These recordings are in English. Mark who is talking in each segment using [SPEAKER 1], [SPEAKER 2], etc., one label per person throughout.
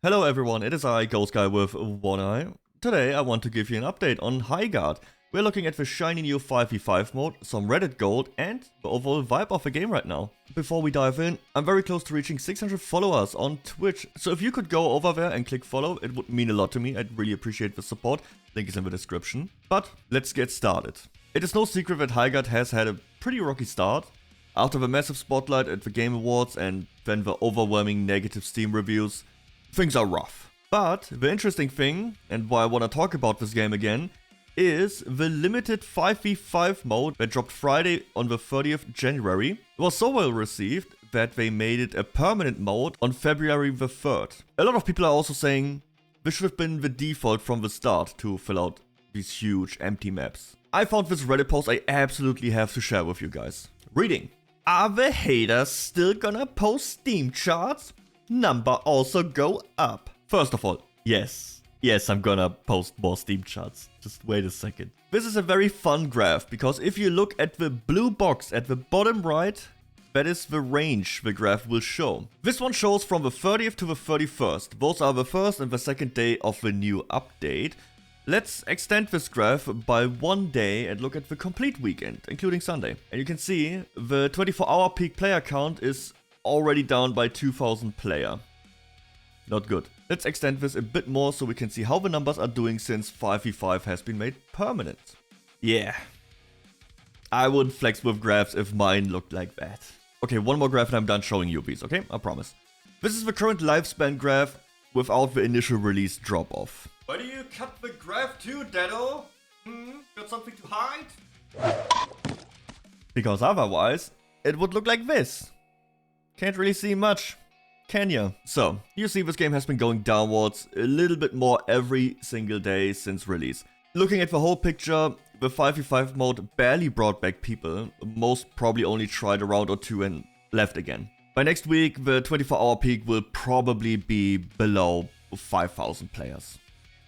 [SPEAKER 1] Hello everyone, it is I, Ghost Guy with one eye. Today I want to give you an update on Highguard. We're looking at the shiny new 5v5 mode, some Reddit gold, and the overall vibe of the game right now. Before we dive in, I'm very close to reaching 600 followers on Twitch, so if you could go over there and click follow, it would mean a lot to me. I'd really appreciate the support. Link is in the description. But let's get started. It is no secret that Highguard has had a pretty rocky start. After the massive spotlight at the Game Awards and then the overwhelming negative Steam reviews, things are rough. But the interesting thing, and why I want to talk about this game again, is the limited 5v5 mode that dropped Friday on the 30th January. It was so well received that they made it a permanent mode on February the 3rd. A lot of people are also saying this should have been the default from the start to fill out these huge empty maps. I found this Reddit post I absolutely have to share with you guys. Reading. Are the haters still gonna post Steam charts? Number also go up. First of all, yes, I'm gonna post more Steam charts. Just wait a second. This is a very fun graph because if you look at the blue box at the bottom right, that is the range the graph will show. This one shows from the 30th to the 31st. Those are the first and the second day of the new update. Let's extend this graph by one day and look at the complete weekend, including Sunday. And you can see the 24-hour peak player count is already down by 2,000 player. Not good. Let's extend this a bit more so we can see how the numbers are doing since 5v5 has been made permanent. Yeah. I wouldn't flex with graphs if mine looked like that. Okay, one more graph and I'm done showing you these, okay? I promise. This is the current lifespan graph without the initial release drop-off. Why do you cut the graph too, Deddo? Got something to hide? Because otherwise, it would look like this. Can't really see much, can ya? So, you see this game has been going downwards a little bit more every single day since release. Looking at the whole picture, the 5v5 mode barely brought back people. Most probably only tried a round or two and left again. By next week, the 24-hour peak will probably be below 5,000 players.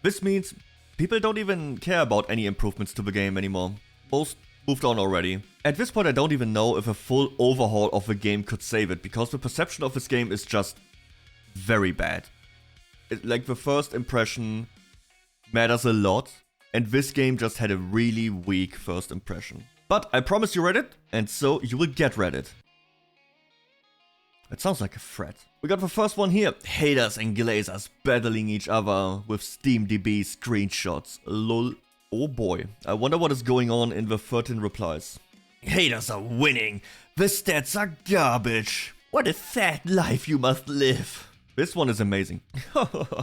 [SPEAKER 1] This means people don't even care about any improvements to the game anymore. Most moved on already. At this point I don't even know if a full overhaul of the game could save it, because the perception of this game is just very bad. Like the first impression matters a lot, and this game just had a really weak first impression. But I promise you Reddit, and so you will get Reddit. It sounds like a threat. We got the first one here. Haters and glazers battling each other with SteamDB screenshots. Lol. Oh boy, I wonder what is going on in the 13 replies. Haters are winning. The stats are garbage. What a sad life you must live. This one is amazing.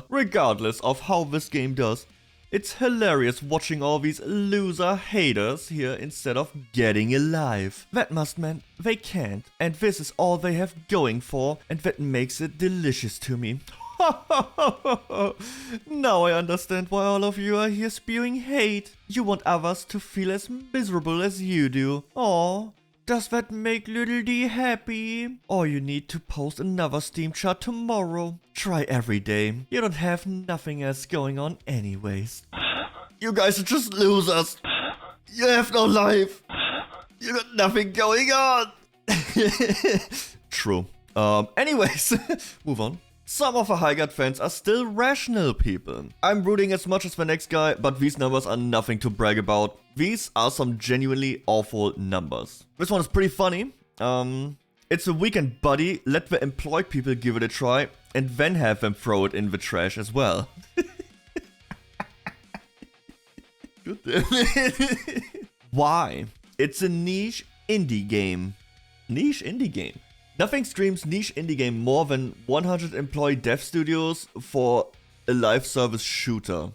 [SPEAKER 1] Regardless of how this game does, it's hilarious watching all these loser haters here instead of getting alive. That must mean they can't, and this is all they have going for, and that makes it delicious to me. Now I understand why all of you are here spewing hate. You want others to feel as miserable as you do. Aw, does that make little D happy? Or you need to post another Steam chart tomorrow. Try every day. You don't have nothing else going on anyways. You guys are just losers. You have no life. You got nothing going on. True. Anyways, move on. Some of the Highguard fans are still rational people. I'm rooting as much as the next guy, but these numbers are nothing to brag about. These are some genuinely awful numbers. This one is pretty funny. It's a weekend buddy, let the employed people give it a try, and then have them throw it in the trash as well. Good damn it. Why? It's a niche indie game. Niche indie game? Nothing screams niche indie game more than 100 employee dev studios for a live service shooter.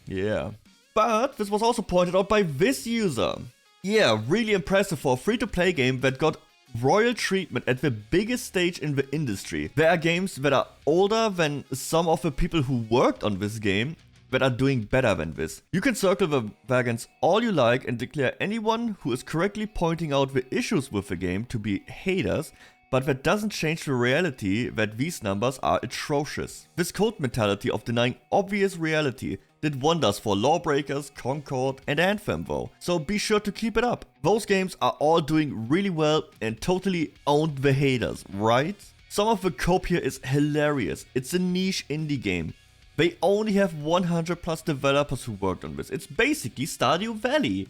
[SPEAKER 1] Yeah. But this was also pointed out by this user. Yeah, really impressive for a free-to-play game that got royal treatment at the biggest stage in the industry. There are games that are older than some of the people who worked on this game that are doing better than this. You can circle the wagons all you like and declare anyone who is correctly pointing out the issues with the game to be haters, but that doesn't change the reality that these numbers are atrocious. This cult mentality of denying obvious reality did wonders for Lawbreakers, Concord and Anthem though, so be sure to keep it up. Those games are all doing really well and totally owned the haters, right? Some of the cope here is hilarious. It's a niche indie game. They only have 100 plus developers who worked on this. It's basically Stardew Valley.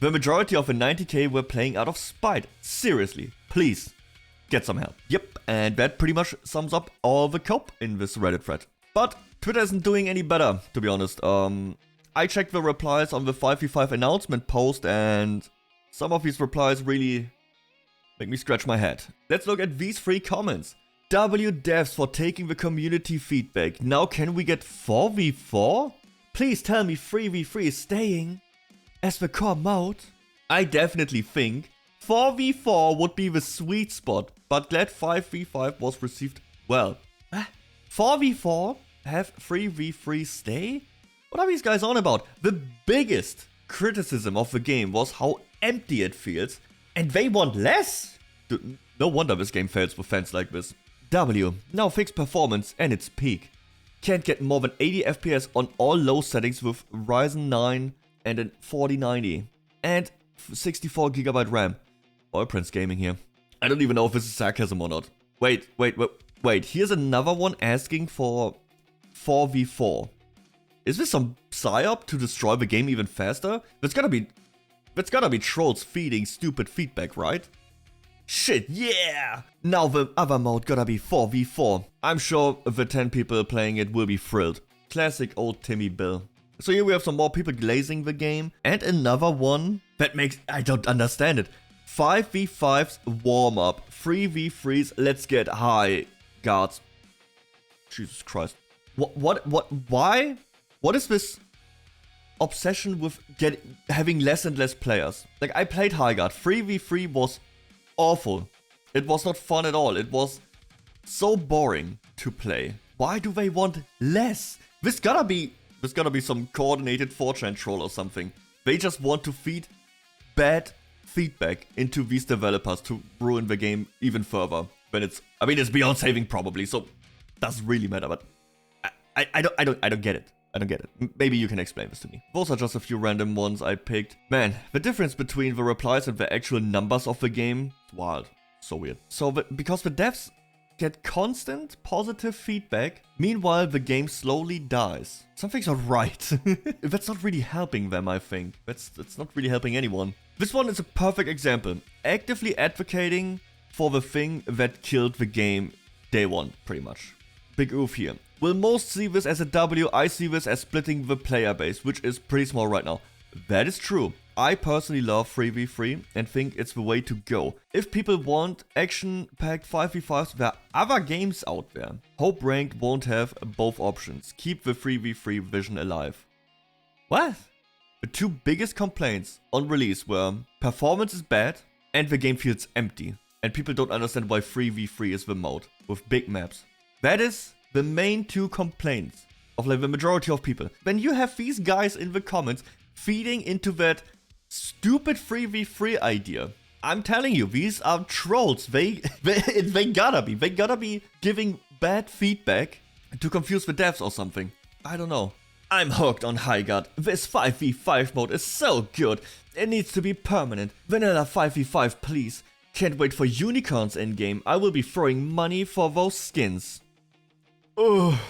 [SPEAKER 1] The majority of the 90k were playing out of spite. Seriously, please, get some help. Yep, and that pretty much sums up all the cope in this Reddit thread. But Twitter isn't doing any better, to be honest. I checked the replies on the 5v5 announcement post, and some of these replies really make me scratch my head. Let's look at these 3 comments. W devs for taking the community feedback. Now can we get 4v4? Please tell me 3v3 is staying as the core mode. I definitely think 4v4 would be the sweet spot, but glad 5v5 was received well. 4v4 have 3v3 stay? What are these guys on about? The biggest criticism of the game was how empty it feels, and they want less? No wonder this game fails with fans like this. W, now fixed performance and its peak. Can't get more than 80 FPS on all low settings with Ryzen 9 and a 4090. And 64GB RAM. Oil Prince Gaming here. I don't even know if this is sarcasm or not. Wait. Here's another one asking for 4v4. Is this some psyop to destroy the game even faster? That's gotta be trolls feeding stupid feedback, right? Shit, yeah! Now the other mode gotta be 4v4. I'm sure the 10 people playing it will be thrilled. Classic old Timmy Bill. So here we have some more people glazing the game. And another one that makes... I don't understand it. 5v5's warm up. 3v3's let's get high. Guards. Jesus Christ. Why? What is this obsession with having less and less players? Like, I played Highguard. 3v3 was awful. It was not fun at all. It was so boring to play. Why do they want less? This gotta be some coordinated 4chan troll or something. They just want to feed bad feedback into these developers to ruin the game even further. When it's beyond saving probably, so doesn't really matter. But I don't get it. I don't get it. Maybe you can explain this to me. Those are just a few random ones I picked. Man, the difference between the replies and the actual numbers of the game is wild. So weird. Because the devs get constant positive feedback, meanwhile the game slowly dies. Something's not right. That's not really helping them, I think. That's not really helping anyone. This one is a perfect example. Actively advocating for the thing that killed the game day one, pretty much. Big oof here. Will most see this as a W? I see this as splitting the player base, which is pretty small right now. That is true. I personally love 3v3 and think it's the way to go. If people want action-packed 5v5s, there are other games out there. Hope Ranked won't have both options. Keep the 3v3 vision alive. What? The 2 biggest complaints on release were performance is bad and the game feels empty. And people don't understand why 3v3 is the mode with big maps. That is the main 2 complaints of like the majority of people. When you have these guys in the comments feeding into that stupid 3v3 idea, I'm telling you, these are trolls. They gotta be giving bad feedback to confuse the devs or something. I don't know. I'm hooked on Highguard. This 5v5 mode is so good. It needs to be permanent. Vanilla 5v5, please. Can't wait for unicorns in-game. I will be throwing money for those skins. Oh,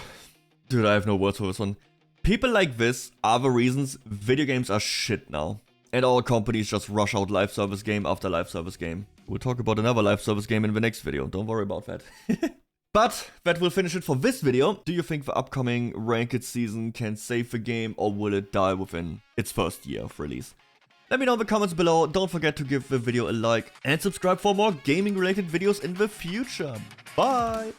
[SPEAKER 1] dude, I have no words for this one. People like this are the reasons video games are shit now. And all companies just rush out live service game after live service game. We'll talk about another live service game in the next video. Don't worry about that. But that will finish it for this video. Do you think the upcoming ranked season can save the game, or will it die within its first year of release? Let me know in the comments below. Don't forget to give the video a like and subscribe for more gaming related videos in the future. Bye!